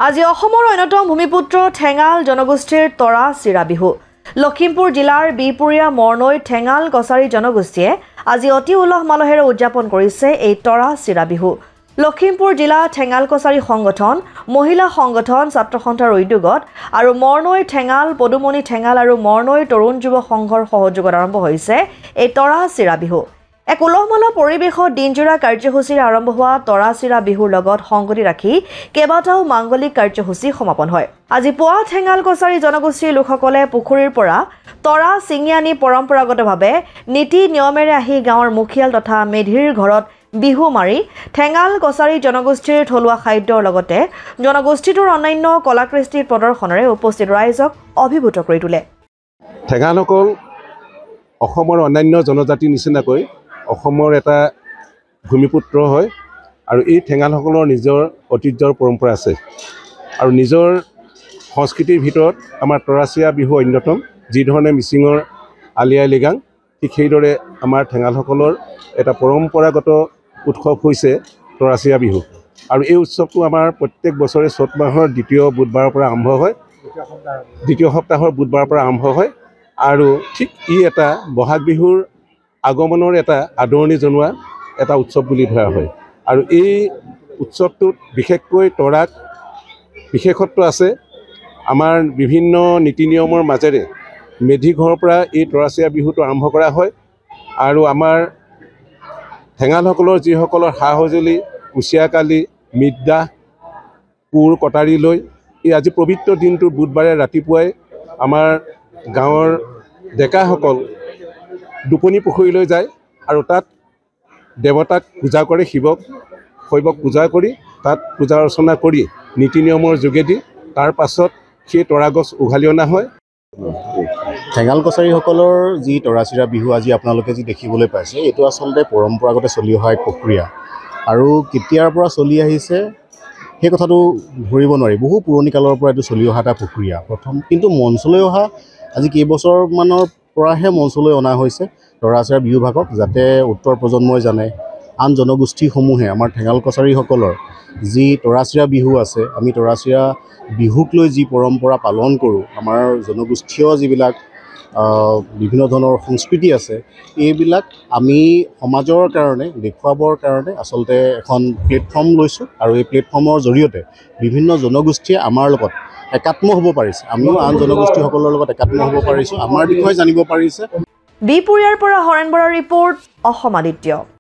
আজি অসমৰ অন্যতম ভূমিপুত্ৰ ঠেঙাল জনগোষ্ঠীৰ তৰা চিৰা বিহু। লখিমপুৰ জিলাৰ বিপুৰীয়া মৰনৈ ঠেঙাল কছাৰী জনগোষ্ঠীয়ে আজি অতি উলহ মালহেৰে উদযাপন কৰিছে এই তৰা চিৰা বিহু। লখিমপুৰ জিলা ঠেঙাল কছাৰী সংগঠন, মহিলা সংগঠন, ছাত্ৰ সন্থাৰ উদ্যোগত আৰু মৰনৈ ঠেঙাল, পদুমণি ঠেঙাল আৰু মৰনৈ তৰুণ যুৱ সংঘৰ সহযোগত আৰম্ভ হৈছে এই তৰা চিৰা বিহু। এক উলহ-মালহ পৰিৱেশত দিনজোৰা কাৰ্যসূচীৰে আৰম্ভ হোৱা তৰা চিৰা বিহুৰ লগত সংগতি ৰাখি কেইবাটাও মাংগলিক কাৰ্যসূচী সমাপন হয়। আজি পুৱা ঠেঙাল কছাৰী জনগোষ্ঠীৰ লোকসকলে পুখুৰীৰ পৰা তৰা ছিঙি আনি পৰম্পৰাগতভাৱে নীতি নিয়মেৰে আহি গাঁৱৰ মুখিয়াল তথা মেধিৰ ঘৰত বিহু মাৰি ঠেঙাল কছাৰী জনগোষ্ঠীৰ থলুৱা খাদ্যৰ লগতে জনগোষ্ঠীটোৰ অন্যান্য কলাকৃষ্টিৰ প্ৰদৰ্শনেৰে উপস্থিত ৰাইজক অভিভূত কৰি তোলে। ঠেঙালসকল অসমৰ অন্যান্য জনজাতিৰ নিচিনাকৈ অসমৰ এটা ভূমিপুত্ৰ হয় আৰু এই ঠেঙালসকলৰ নিজৰ ঐতিহ্যৰ পৰম্পৰা আছে আৰু নিজৰ সংস্কৃতিৰ ভিতৰত আমাৰ তৰাচিয়া বিহু অন্যতম। যিধৰণে মিচিঙৰ আলি আই লৃগাং, ঠিক সেইদৰে আমাৰ ঠেঙালসকলৰ এটা পৰম্পৰাগত উৎসৱ হৈছে তৰাচিয়া বিহু আৰু এই উৎসৱটো আমাৰ প্ৰত্যেক বছৰে চ'ত মাহৰ দ্বিতীয় বুধবাৰৰ পৰা আৰম্ভ হয়, দ্বিতীয় সপ্তাহৰ বুধবাৰৰ পৰা আৰম্ভ হয় আৰু ঠিক ই এটা বহাগ বিহুৰ আগমনৰ এটা আদৰণি জনোৱা এটা উৎসৱ বুলি ধৰা হয় আৰু এই উৎসৱটোত বিশেষকৈ তৰাত বিশেষত্ব আছে। আমাৰ বিভিন্ন নীতি নিয়মৰ মাজেৰে মেধি ঘৰৰ পৰা এই তৰাচিয়া বিহুটো আৰম্ভ কৰা হয় আৰু আমাৰ ঠেঙালসকলৰ যিসকলৰ সা সঁজুলি, কুচিয়াকালি, মিদ্দা, কোৰ, কটাৰী লৈ এই আজি পবিত্ৰ দিনটোৰ বুধবাৰে ৰাতিপুৱাই আমাৰ গাঁৱৰ ডেকাসকল দুপনি পুখুৰীলৈ যায় আৰু তাত দেৱতাক পূজা কৰে, শৈৱক পূজা কৰি তাত পূজা অৰ্চনা কৰি নীতি নিয়মৰ যোগেদি তাৰ পাছত সেই তৰা গছ উঘালি অনা হয়। ঠেঙাল কছাৰীসকলৰ যি তৰাচিৰা বিহু আজি আপোনালোকে যি দেখিবলৈ পাইছে, এইটো আচলতে পৰম্পৰাগত চলি অহা এক প্ৰক্ৰিয়া আৰু কেতিয়াৰ পৰা চলি আহিছে সেই কথাটো ধৰিব নোৱাৰি। বহু পুৰণি কালৰ পৰা এইটো চলি অহা এটা প্ৰক্ৰিয়া প্ৰথম, কিন্তু মঞ্চলৈ অহা আজি কেইবছৰমানৰ পৰাহে মঞ্চলৈ অনা হৈছে তৰাচিৰা বিহুভাগক, যাতে উত্তৰ প্ৰজন্মই জানে, আন জনগোষ্ঠীসমূহে আমাৰ ঠেঙাল কছাৰীসকলৰ যি তৰাচিৰা বিহু আছে, আমি তৰাচিৰা বিহুক লৈ যি পৰম্পৰা পালন কৰোঁ, আমাৰ জনগোষ্ঠীয় যিবিলাক বিভিন্ন ধৰণৰ সংস্কৃতি আছে, এইবিলাক আমি সমাজৰ কাৰণে দেখুৱাবৰ কাৰণে আচলতে এখন প্লেটফৰ্ম লৈছোঁ আৰু এই প্লেটফৰ্মৰ জৰিয়তে বিভিন্ন জনগোষ্ঠীয়ে আমাৰ লগত একাত্ম হ'ব পাৰিছে, আমিও আন জনগোষ্ঠীসকলৰ লগত একাত্ম হ'ব পাৰিছোঁ, আমাৰ বিষয়ে জানিব পাৰিছে। বিপুৰীয়াৰ পৰা হৰেণ বৰাৰ ৰিপৰ্ট, অসম আদিত্য।